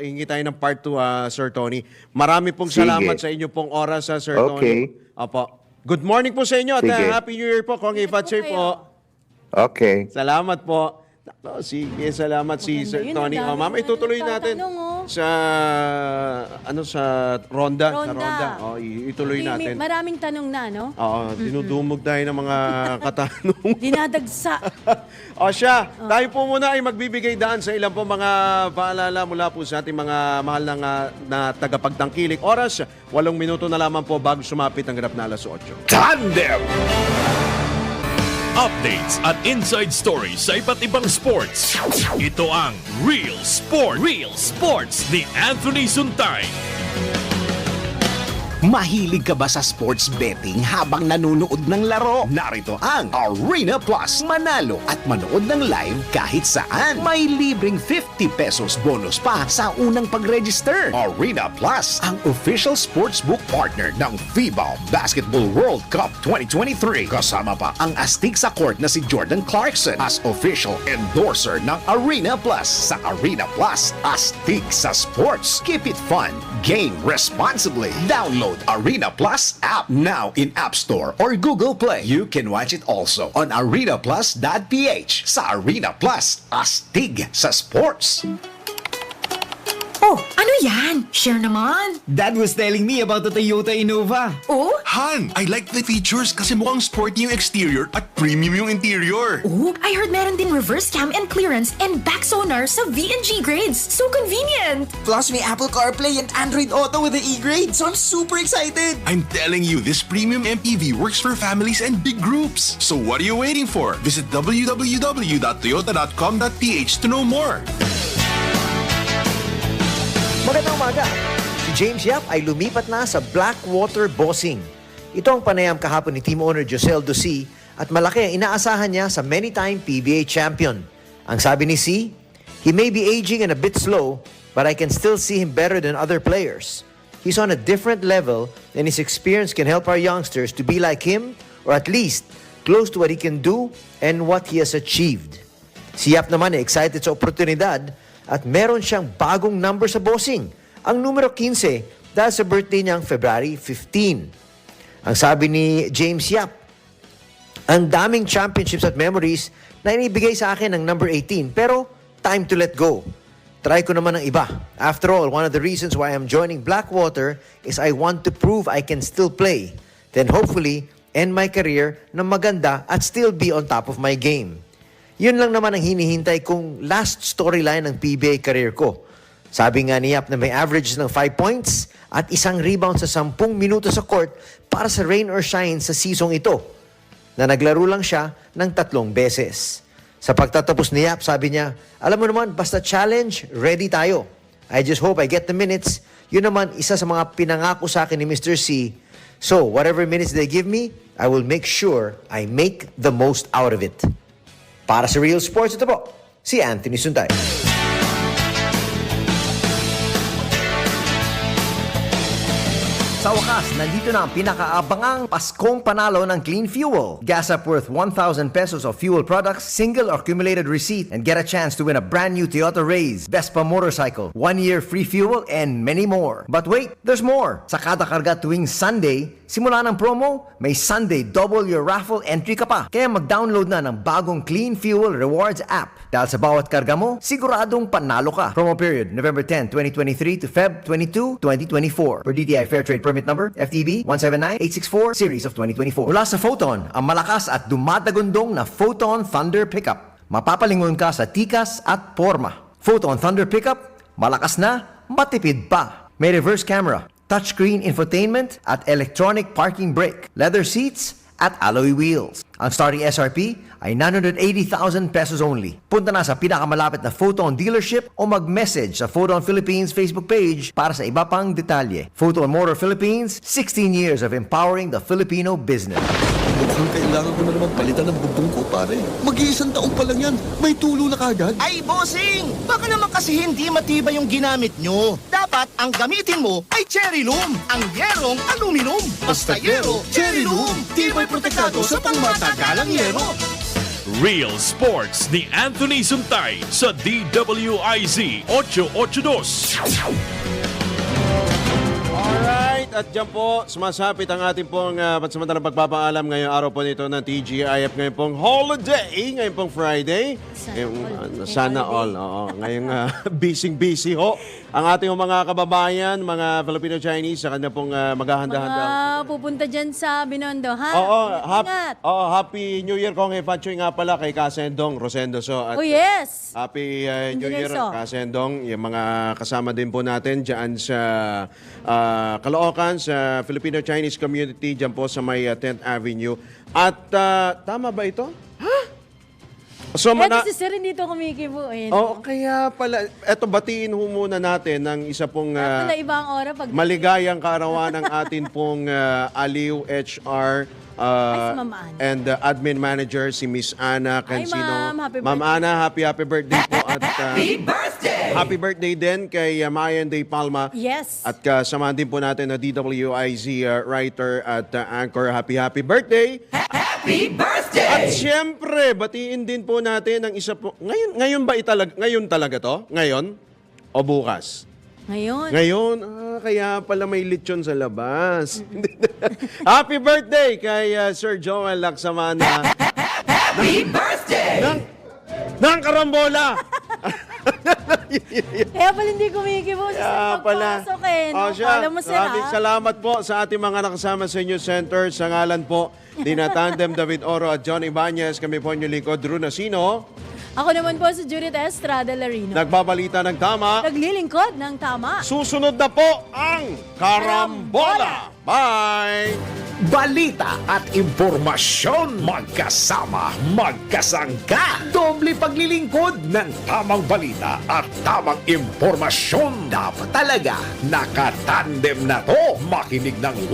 hingi tayo ng part 2, Sir Tony. Marami pong Sige. salamat sa inyo pong oras, Sir Tony. Okay. Opo. Good morning po sa inyo at Sige. Happy New Year po, Kong Ifatse po. Okay. Salamat po. Sige, salamat si Maganda Sir yun, Tony. ang dami Mama, na itutuloy natin nagtatanong, oh. sa sa ronda. Sa Ronda. ronda. Ituloy natin. Maraming tanong na, no? Oo, dinudumog tayo ng mga katanungan. Dinadagsa. O siya, tayo po muna ay magbibigay daan sa ilang po mga paalala mula po sa ating mga mahal na tagapagtangkilik. Oras, 8 minuto na lamang po bago sumapit ang ganap na alas 8. Tandem! Updates at inside stories sa iba't ibang sports. Ito ang Real Sports ni Anthony Suntay. Mahilig ka ba sa sports betting habang nanonood ng laro? Narito ang Arena Plus. Manalo at manood ng live kahit saan. May libreng 50 pesos bonus pa sa unang pag-register. Arena Plus, ang official sportsbook partner ng FIBA Basketball World Cup 2023. Kasama pa ang astig sa court na si Jordan Clarkson as official endorser ng Arena Plus. Sa Arena Plus, astig sa sports. Keep it fun. Game responsibly. Download Arena Plus app now in App Store or Google Play. You can watch it also on arenaplus.ph. Sa Arena Plus, astig sa sports. Oh, ano yan? Share naman. Dad was telling me about the Toyota Innova. Oh? Han, I like the features kasi mukhang sporty yung exterior at premium yung interior. Oh, I heard meron din reverse cam and clearance and back sonar sa V&G grades. So convenient. Plus may Apple CarPlay and Android Auto with the E-Grade. So I'm super excited. I'm telling you, this premium MPV works for families and big groups. So what are you waiting for? Visit www.toyota.com.ph to know more. Magandang umaga! Si James Yap ay lumipat na sa Blackwater Bossing. Ito ang panayam kahapon ni team owner Josel Ducy at malaki ang inaasahan niya sa many-time PBA champion. Ang sabi ni C, he may be aging and a bit slow, but I can still see him better than other players. He's on a different level and his experience can help our youngsters to be like him or at least close to what he can do and what he has achieved. Si Yap naman ay excited sa oportunidad at meron siyang bagong number sa bossing, ang numero 15 dahil sa birthday niyang February 15. Ang sabi ni James Yap, ang daming championships at memories na inibigay sa akin ng number 18 pero time to let go. Try ko naman ng iba. After all, one of the reasons why I'm joining Blackwater is I want to prove I can still play. Then hopefully, end my career na maganda at still be on top of my game. Yun lang naman ang hinihintay kong last storyline ng PBA career ko. Sabi nga ni Yap na may average ng 5 points at isang rebound sa 10 minuto sa court para sa rain or shine sa season ito, na naglaro lang siya ng 3 beses. Sa pagtatapos ni Yap, sabi niya, alam mo naman, basta challenge, ready tayo. I just hope I get the minutes. Yun naman, isa sa mga pinangako sa akin ni Mr. C. So, whatever minutes they give me, I will make sure I make the most out of it. Para sa Real Sports, ito po, si Anthony Suntay. Sa wakas, nandito na ang pinakaabangang Paskong panalo ng Clean Fuel. Gas up worth 1,000 pesos of fuel products, single or accumulated receipt, and get a chance to win a brand new Toyota Raze, Vespa motorcycle, 1-year free fuel, and many more. But wait, there's more! Sa kada karga tuwing Sunday, simula ng promo, may Sunday double your raffle entry ka pa. Kaya mag-download na ng bagong Clean Fuel Rewards app. Dahil sa bawat karga mo, siguradong panalo ka. Promo period, November 10, 2023 to Feb 22, 2024. Per DTI Fair Trade Permit Number, FTB 179864, Series of 2024. Mula sa Photon, ang malakas at dumadagundong na Photon Thunder Pickup. Mapapalingon ka sa tikas at porma. Photon Thunder Pickup, malakas na, matipid pa. May reverse camera, touchscreen infotainment at electronic parking brake, leather seats at alloy wheels. Ang starting SRP ay 980,000 pesos only. Punta na sa pinakamalapit na Photon dealership o mag-message sa Photon Philippines Facebook page para sa iba pang detalye. Photon Motor Philippines, 16 years of empowering the Filipino business. Mukhang kailangan ko na naman palitan ng bubong ko, pare. Mag-iisang taong pa lang yan. May tulo na kagad. Ay, bossing! Baka naman kasi hindi matibay yung ginamit nyo. Dapat ang gamitin mo ay Cherry Loom, ang yerong aluminum. Basta yero, Cherry Loom. Tibay protektado sa pangmatagalang yero. Real Sports ni Anthony Suntay sa DWIZ 882. Alright, at dyan po, sumasapit ang ating pong pansamantalang pagpapaalam ngayong araw po nito ng TGIF. Ngayon pong holiday, ngayon pong Friday. Sana all. Oo, ngayong busy ho. Ang ating mga kababayan, mga Filipino-Chinese, sa kanya pong maghahanda-handa. Pupunta dyan sa Binondo, ha? Oo, Ingat. Happy New Year Kong Hefanchoy nga pala kay Kasendong Rosendo. So, at, Oh, yes. Happy New Year, Engineer So. Kasendong. Yung mga kasama din po natin dyan sa Caloocan, sa Filipino-Chinese community, dyan po sa may 10th Avenue. At tama ba ito? So, Kasi sir, hindi ito kumikibo. kaya pala, eto batiin ho muna natin ng isa pong Wala ibang oras pag... maligayang kaarawan ng atin pong Aliw HR Ay, si Ma'am Ana. and admin manager si Miss Ana Cancino. Ma'am. Happy Ma'am birthday. Ana, happy birthday po. At, happy birthday din kay Mayan Day Palma. Yes. At kasamahan din po natin na DWIZ writer at anchor. Happy birthday! Happy birthday! At siyempre, batiin din po natin ang isa po. Ngayon talaga to? Ngayon? O bukas? Ngayon, kaya pala may lechon sa labas. Happy birthday kay Sir Joel Laksamana. Happy birthday! Ng karambola! Kaya pala hindi kumikibo sa pagpasok Alam mo, sir, maraming salamat po sa ating mga nakasama sa inyo center. Sa ngalan po, Dina Tandem, David Oro at John Ibanez. Kami po yung lingkod, Drew Nasino. Ako naman po si Judith Estrada Larino. Nagbabalita ng tama. Naglilingkod ng tama. Susunod na po ang Karambola. Bye! Balita at impormasyon magkasama, magkasangka. Doble paglilingkod ng tamang balita at tamang impormasyon. Dapat talaga nakatandem na to. Makinig ng